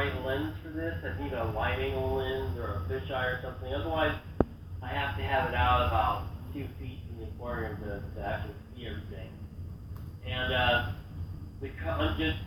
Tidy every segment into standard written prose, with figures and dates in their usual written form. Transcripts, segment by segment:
right lens for this. I need a wide angle lens or a fisheye or something. Otherwise, I have to have it out about 2 feet from the aquarium to actually see everything. And just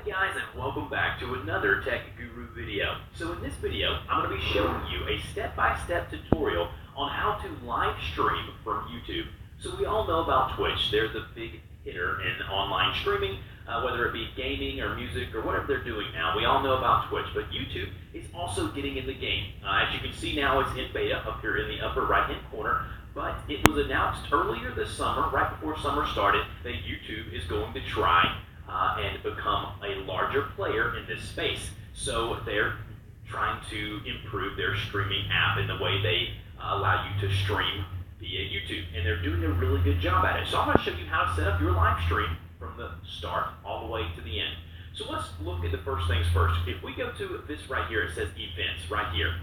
guys, and welcome back to another Tech Guru video. So in this video, I'm going to be showing you a step-by-step tutorial on how to live stream from YouTube. So we all know about Twitch. They're the big hitter in online streaming, whether it be gaming or music or whatever they're doing now. We all know about Twitch, but YouTube is also getting in the game. As you can see now, it's in beta up here in the upper right-hand corner. But it was announced earlier this summer, right before summer started, that YouTube is going to try and become a larger player in this space. So they're trying to improve their streaming app in the way they allow you to stream via YouTube. And they're doing a really good job at it. So I'm going to show you how to set up your live stream from the start all the way to the end. So let's look at the first things first. If we go to this right here, it says Events right here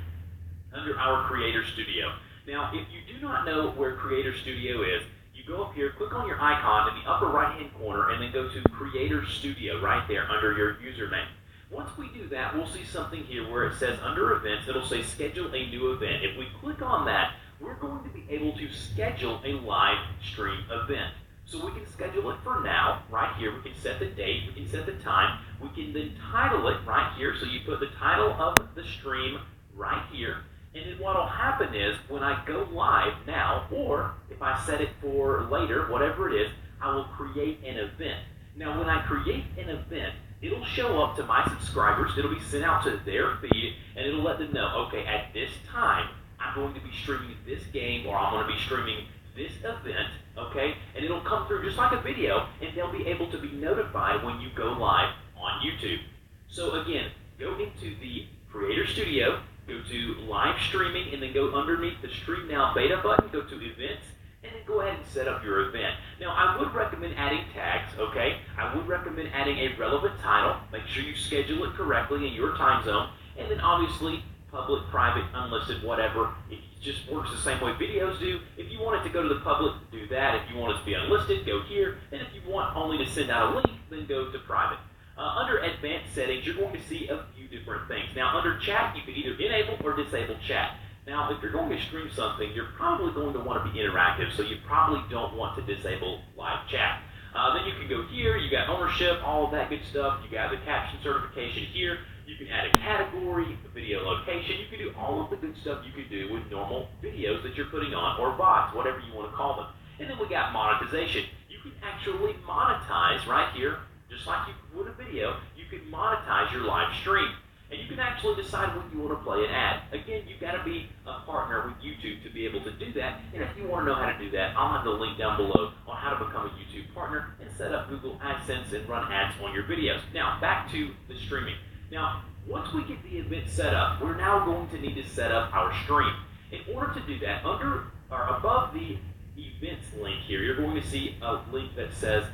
under our Creator Studio. Now, if you do not know where Creator Studio is, you go up here, click on your icon in the upper right-hand corner, and then go to Creator Studio right there under your username. Once we do that, we'll see something here where it says under Events, it'll say Schedule a New Event. If we click on that, we're going to be able to schedule a live stream event. So we can schedule it for now, right here. We can set the date, we can set the time. We can then title it right here. So you put the title of the stream right here. And then what will happen is when I go live now, or if I set it for later, whatever it is, I will create an event. Now when I create an event, it'll show up to my subscribers, it'll be sent out to their feed, and it'll let them know, okay, at this time, I'm going to be streaming this game, or I'm going to be streaming this event, okay? And it'll come through just like a video, and they'll be able to be notified when you go live on YouTube. So again, go into the Creator Studio, go to live streaming, and then go underneath the Stream Now beta button, go to events, and then go ahead and set up your event. Now, I would recommend adding tags, okay? I would recommend adding a relevant title. Make sure you schedule it correctly in your time zone, and then obviously public, private, unlisted, whatever. It just works the same way videos do. If you want it to go to the public, do that. If you want it to be unlisted, go here. And if you want only to send out a link, then go to private. Under advanced settings, you're going to see a few different things. Now, under chat, you can either enable or disable chat. Now, if you're going to stream something, you're probably going to want to be interactive, so you probably don't want to disable live chat. Then you can go here, you got ownership, all of that good stuff. You got the caption certification here. You can add a category, a video location. You can do all of the good stuff you could do with normal videos that you're putting on, or VODs, whatever you want to call them. And then we got monetization. You can actually monetize right here, just like you would a video. You can monetize your live stream. And you can actually decide when you want to play an ad. Again, you've got to be a partner with YouTube to be able to do that. And if you want to know how to do that, I'll have the link down below on how to become a YouTube partner and set up Google AdSense and run ads on your videos. Now, back to the streaming. Now, once we get the event set up, we're now going to need to set up our stream. In order to do that, under or above the events link here, you're going to see a link that says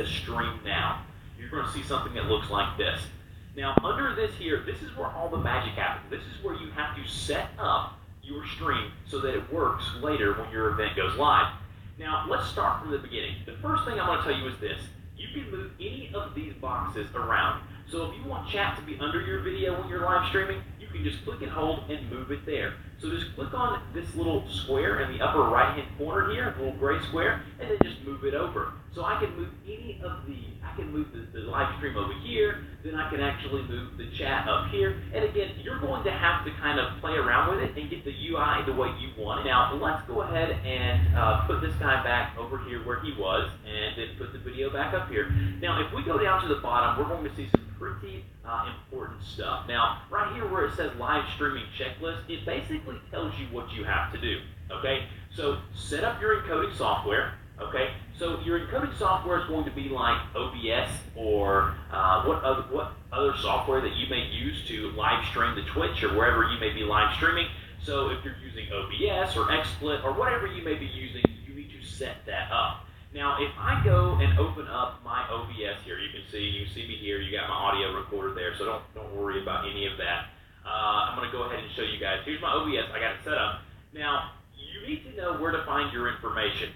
Stream Now. You're going to see something that looks like this. Now, under this here, this is where all the magic happens. This is where you have to set up your stream so that it works later when your event goes live. Now, let's start from the beginning. The first thing I'm going to tell you is this. You can move any of these boxes around. So if you want chat to be under your video when you're live streaming, you can just click and hold and move it there. So just click on this little square in the upper right-hand corner here, a little gray square, and then just move it over. So I can move any of I can move the live stream over here, then I can actually move the chat up here. And again, you're going to have to kind of play around with it and get the UI the way you want it. Now, let's go ahead and put this guy back over here where he was, and then put the video back up here. Now, if we go down to the bottom, we're going to see some pretty important stuff. Now, right here where it says live streaming checklist, it basically tells you what you have to do, okay? So, set up your encoding software, okay? So, your encoding software is going to be like OBS or what other software that you may use to live stream to Twitch or wherever you may be live streaming. So, if you're using OBS or XSplit or whatever you may be using, you need to set that up. Now, if I go and open up my OBS here, you can see me here. You got my audio recorder there, so don't worry about any of that. I'm going to go ahead and show you guys. Here's my OBS. I got it set up. Now, you need to know where to find your information.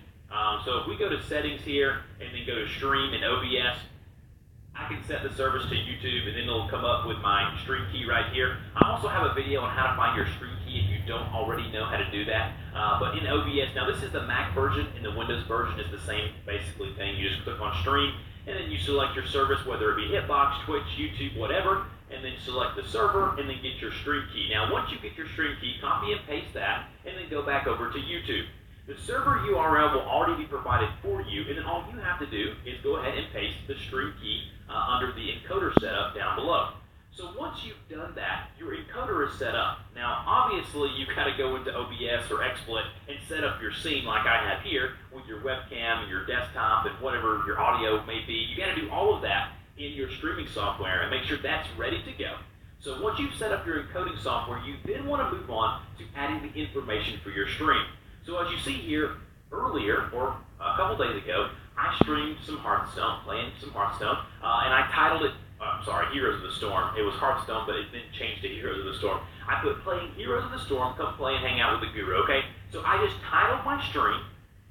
So if we go to settings here and then go to stream in OBS, I can set the service to YouTube, and then it'll come up with my stream key right here. I also have a video on how to find your stream key if you don't already know how to do that. But in OBS, now this is the Mac version, and the Windows version is the same basically thing. You just click on stream, and then you select your service, whether it be Hitbox, Twitch, YouTube, whatever, and then select the server, and then get your stream key. Now, once you get your stream key, copy and paste that, and then go back over to YouTube. The server URL will already be provided for you, and then all you have to do is go ahead and paste the stream key under the encoder setup down below. So once you've done that, your encoder is set up. Now, obviously, you've got to go into OBS or XSplit and set up your scene like I have here with your webcam and your desktop and whatever your audio may be. You got to do all of that in your streaming software and make sure that's ready to go. So once you've set up your encoding software, you then want to move on to adding the information for your stream. So as you see here, earlier, or a couple days ago, I streamed some Hearthstone, playing some Hearthstone, and I titled it, Heroes of the Storm. It was Hearthstone, but it then changed to Heroes of the Storm. I put playing Heroes of the Storm, come play and hang out with the guru, okay? So I just titled my stream,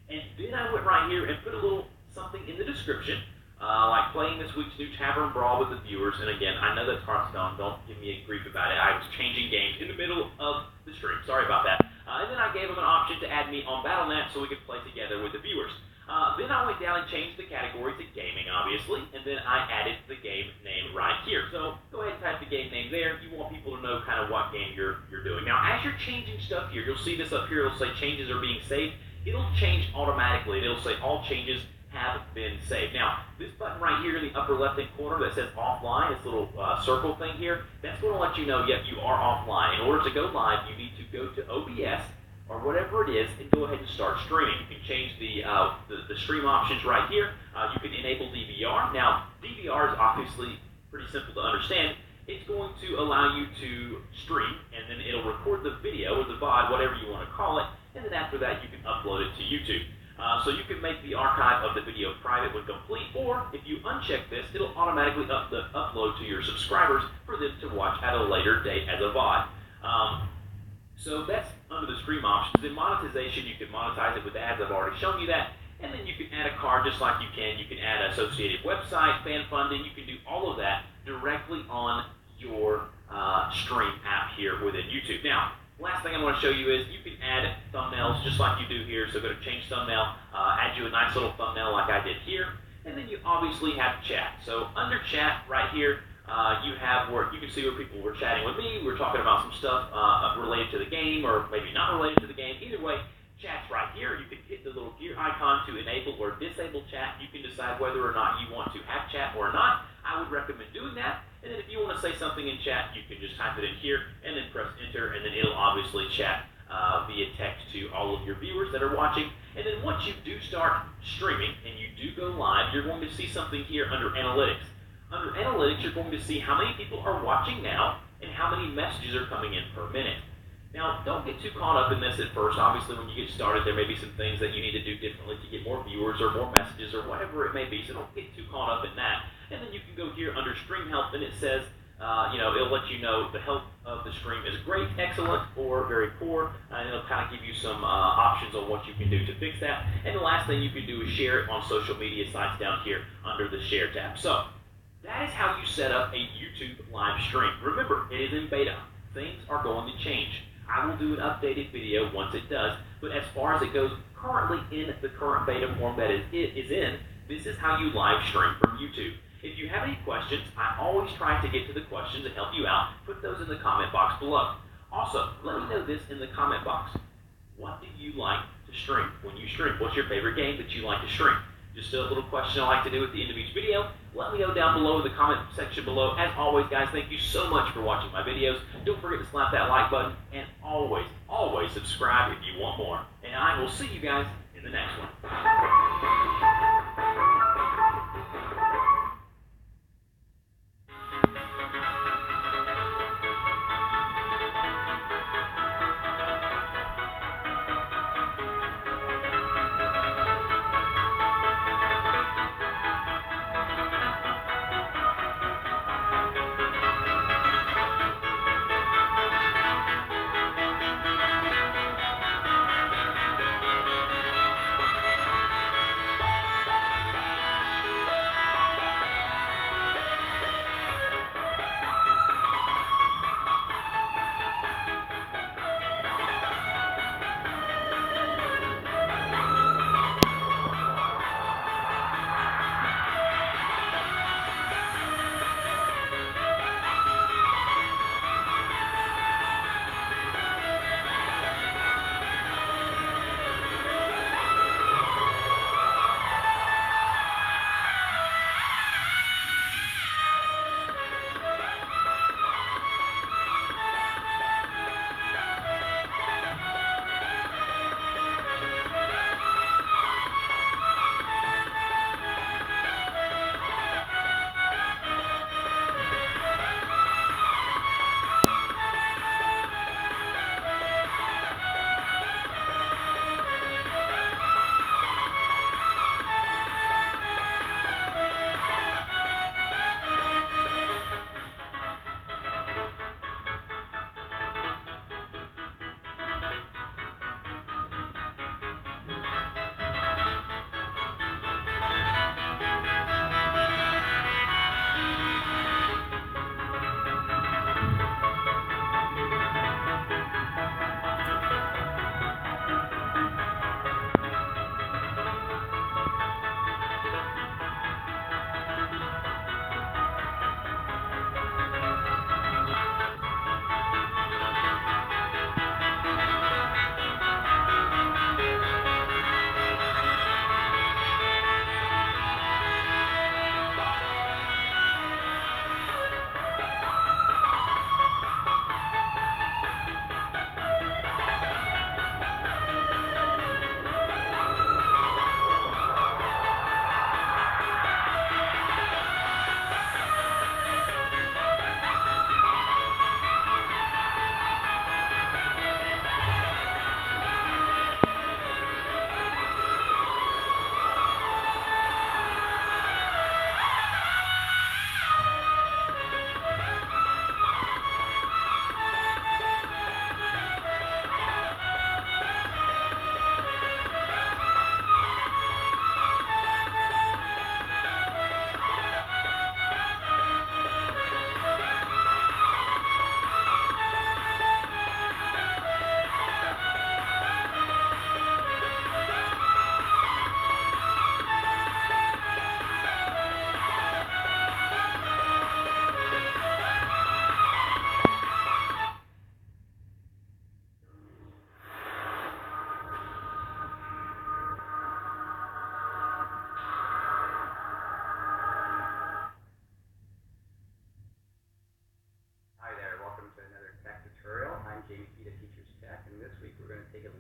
and then I went right here and put a little something in the description, like playing this week's new Tavern Brawl with the viewers. And again, I know that's Hearthstone, don't give me a grief about it. I was changing games in the middle of the stream, sorry about that. And then I gave them an option to add me on Battle.net so we could play together with the viewers. Then I went down and changed the category to gaming, obviously, and then I added the game name right here. So go ahead and type the game name there. You want people to know kind of what game you're doing. Now, as you're changing stuff here, you'll see this up here. It'll say changes are being saved. It'll change automatically. It'll say all changes have been saved. Now, this button right here in the upper left-hand corner that says offline, this little circle thing here, that's going to let you know, yep, you are offline. In order to go live, you need to go to OBS or whatever it is, and go ahead and start streaming. You can change the stream options right here. You can enable DVR. Now, DVR is obviously pretty simple to understand. It's going to allow you to stream, and then it'll record the video or the VOD, whatever you want to call it, and then after that, you can upload it to YouTube. So you can make the archive of the video private when complete, or if you uncheck this, it'll automatically upload to your subscribers for them to watch at a later date as a VOD. So that's under the stream options. In monetization, you can monetize it with ads. I've already shown you that. And then you can add a card just like you can. You can add an associated website, fan funding. You can do all of that directly on your stream app here within YouTube. Now, last thing I want to show you is you can add thumbnails just like you do here. So go to change thumbnail, add you a nice little thumbnail like I did here, and then you obviously have chat. So under chat right here, you have where you can see where people were chatting with me. We're talking about some stuff related to the game, or maybe not related to the game. Either way, chat's right here. You can hit the little gear icon to enable or disable chat. You can decide whether or not you want to have chat or not. I would recommend doing that. And then if you want to say something in chat, you can just type it in here and then press enter, and then it'll obviously chat via text to all of your viewers that are watching. And then once you do start streaming and you do go live, you're going to see something here under analytics. Under analytics, you're going to see how many people are watching now and how many messages are coming in per minute. Now, don't get too caught up in this at first. Obviously, when you get started, there may be some things that you need to do differently to get more viewers or more messages or whatever it may be, so don't get too caught up in that. And then you can go here under stream health, and it says, it'll let you know the health of the stream is great, excellent, or very poor, and it'll kind of give you some options on what you can do to fix that. And the last thing you can do is share it on social media sites down here under the share tab. So, that is how you set up a YouTube live stream. Remember, it is in beta. Things are going to change. I will do an updated video once it does, but as far as it goes currently in the current beta form that it is in, this is how you live stream from YouTube. If you have any questions, I always try to get to the questions and help you out. Put those in the comment box below. Also, let me know this in the comment box. What do you like to stream when you stream? What's your favorite game that you like to stream? Just a little question I like to do at the end of each video. Let me know down below in the comment section below. As always, guys, thank you so much for watching my videos. Don't forget to slap that like button, and always, always subscribe if you want more. And I will see you guys in the next one.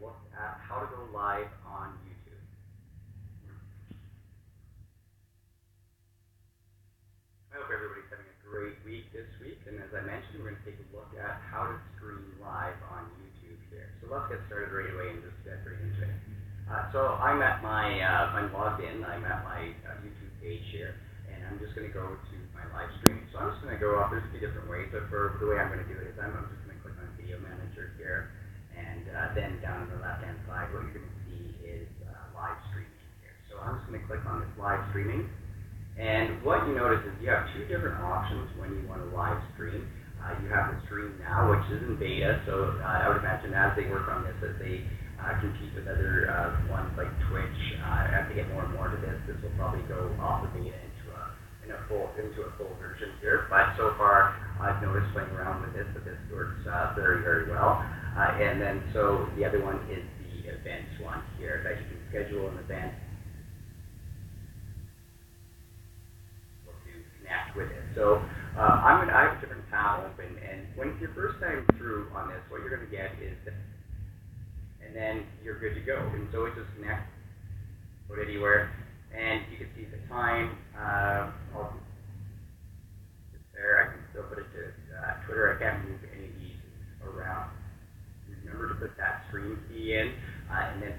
look at how to go live on YouTube. I hope everybody's having a great week this week, and as I mentioned, we're going to take a look at how to stream live on YouTube here. So let's get started right away and just get right into it. So I'm at I'm logged in, I'm at my YouTube page here, and I'm just going to go to my live stream. So I'm just going to go up, there's a few different ways, but for the way I'm going to do it is I'm just going to click on Video Manager here, and then down on the left-hand side, what you're going to see is live streaming here. So I'm just going to click on this live streaming, and what you notice is you have two different options when you want to live stream. You have the stream now, which is in beta, so I would imagine as they work on this, as they compete with other ones like Twitch, as they get more and more to this will probably go off the beta into a full version here. But so far, I've noticed playing around with this that this works very, very well. And then so the other one is the events one here, that you can schedule an event to connect with it. So I have a different tab open, and when it's your first time through on this, what you're going to get is and then you're good to go. And so it just connects, put anywhere, and you can see the time. It's there. I can still put it to Twitter. I can't move any of these around. Remember to put that stream key in, and then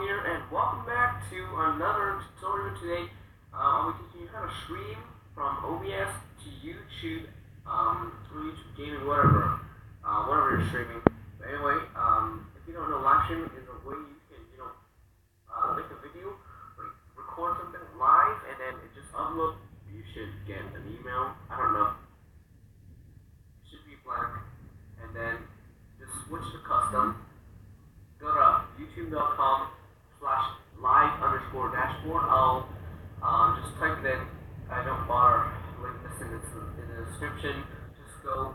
here, and welcome back to another tutorial today. I'll be teaching you how to stream from OBS to YouTube, YouTube gaming, whatever you're streaming. But anyway, if you don't know, live streaming is a way you can, make a video, like record something live, and then it just upload. You should get an email. I don't know. It should be blank, and then just switch to custom. Go to youtube.com/live_dashboard. I'll just type it in. I don't bother linking this in the description. Just go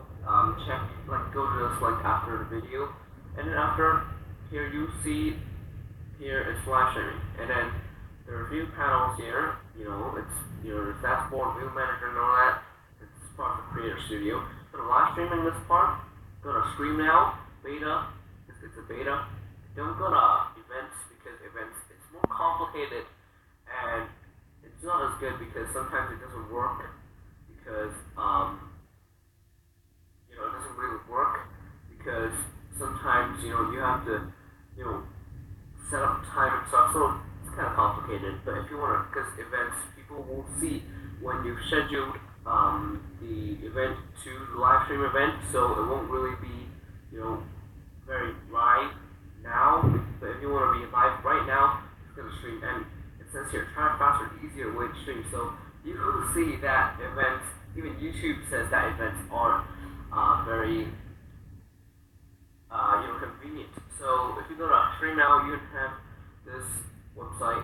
check, go to this link after the video, and then after here you see here it's live streaming, and then the review panels here. It's your dashboard, view manager, and all that. It's part of the Creator Studio. So the live streaming this part, go to Stream Now, beta. It's a beta. Don't go to events, because events, it's more complicated, and it's not as good because sometimes it doesn't work, because it doesn't really work, because sometimes you have to set up time and stuff, so it's kind of complicated. But if you want to, because events, people will see when you've scheduled the event to the live stream event, so it won't really be very live now. But if you want to be live right now, it's going to stream, and it says here, try a faster, easier way to stream. So you will see that events, even YouTube says that events aren't very convenient. So if you go to Stream Now, you have this website,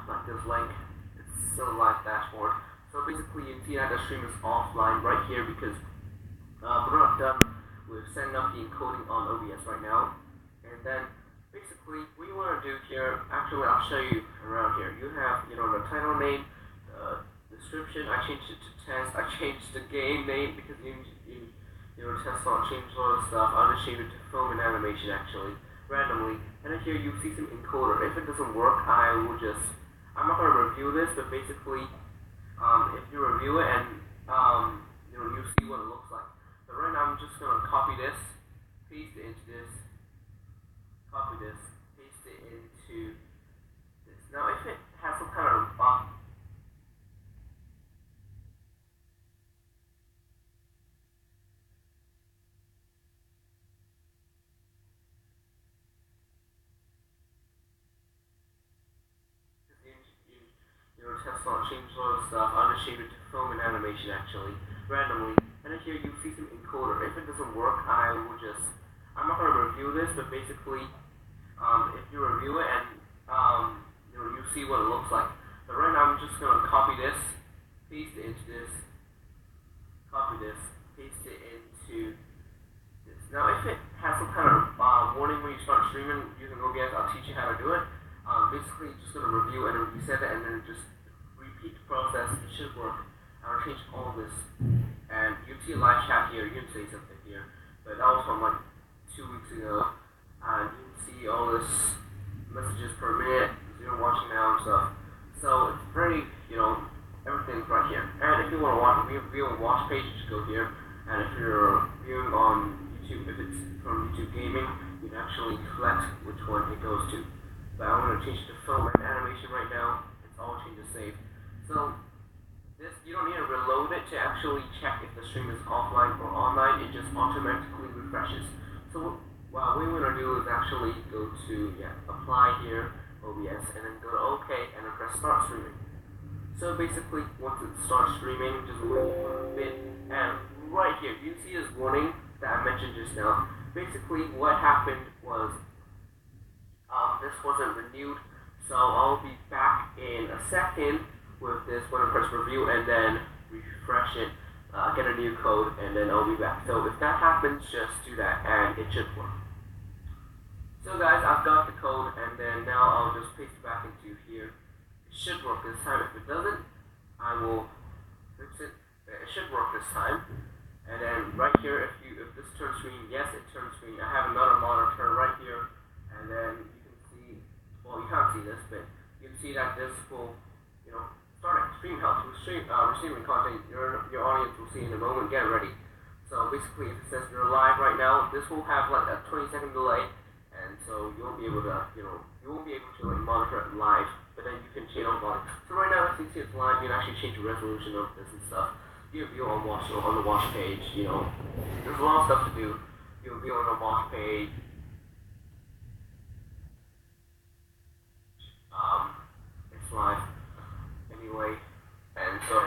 like this link. It's still a live dashboard. So basically, you see that the stream is offline right here, because we're not done with setting up the encoding on OBS right now. And then basically what you want to do here, actually I'll show you around here. You have the title name, the description. I changed it to test. I changed the game name because test not change a lot of stuff. I'll just change it to film and animation actually, randomly. And then here you see some encoder. If it doesn't work, I'm not going to review this, but basically if you review it and you see what it looks like. But right now I'm just going to copy this, paste it into this. Copy this, paste it into this. Now, if it has some kind of test not change a lot of stuff. I'll just change it to film and animation actually, randomly. And then here you see some encoder. If it doesn't work, I'm not going to review this, but basically if you review it and you see what it looks like. But right now I'm just going to copy this, paste it into this, copy this, paste it into streaming using OBS, I'll teach you how to do it. Basically, just going to review and then reset it and then just repeat the process. It should work. I'll change all this. And you see a live chat here, you can say something here. But that was from like 2 weeks ago. And you can see all this messages per minute, 0 watching now and stuff. So it's very, everything's right here. And if you want to watch, view a watch page, you should go here. And if you're viewing on YouTube, if it's from YouTube Gaming, you can actually select which one it goes to. But I'm going to change it to film and animation right now. It's all changes saved. So this, you don't need to reload it to actually check if the stream is offline or online. It just automatically refreshes. So what we're going to do is actually go to apply here, OBS, and then go to OK, and then press start streaming. So basically, once it starts streaming, just wait for a bit, and right here, you see this warning that I mentioned just now. Basically, what happened was this wasn't renewed, so I'll be back in a second with this when I press review and then refresh it, get a new code, and then I'll be back. So if that happens, just do that, and it should work. So guys, I've got the code, and then now I'll just paste it back into here. It should work this time. If it doesn't, I will fix it. It should work this time. And then right here, if this turns green, yes, it turns green. I have another monitor right here, and then you can see, well, you can't see this, but you can see that this will, start stream help, receiving content your audience will see in a moment. Get ready. So basically, if it says you're live right now, this will have like a 20-second delay, and so you won't be able to, you won't be able to like monitor it live. But then you can change on volume. So right now, as you see it's live, you can actually change the resolution of this and stuff. You view on the watch page, there's a lot of stuff to do. You'll view on the watch page. It's live anyway, and so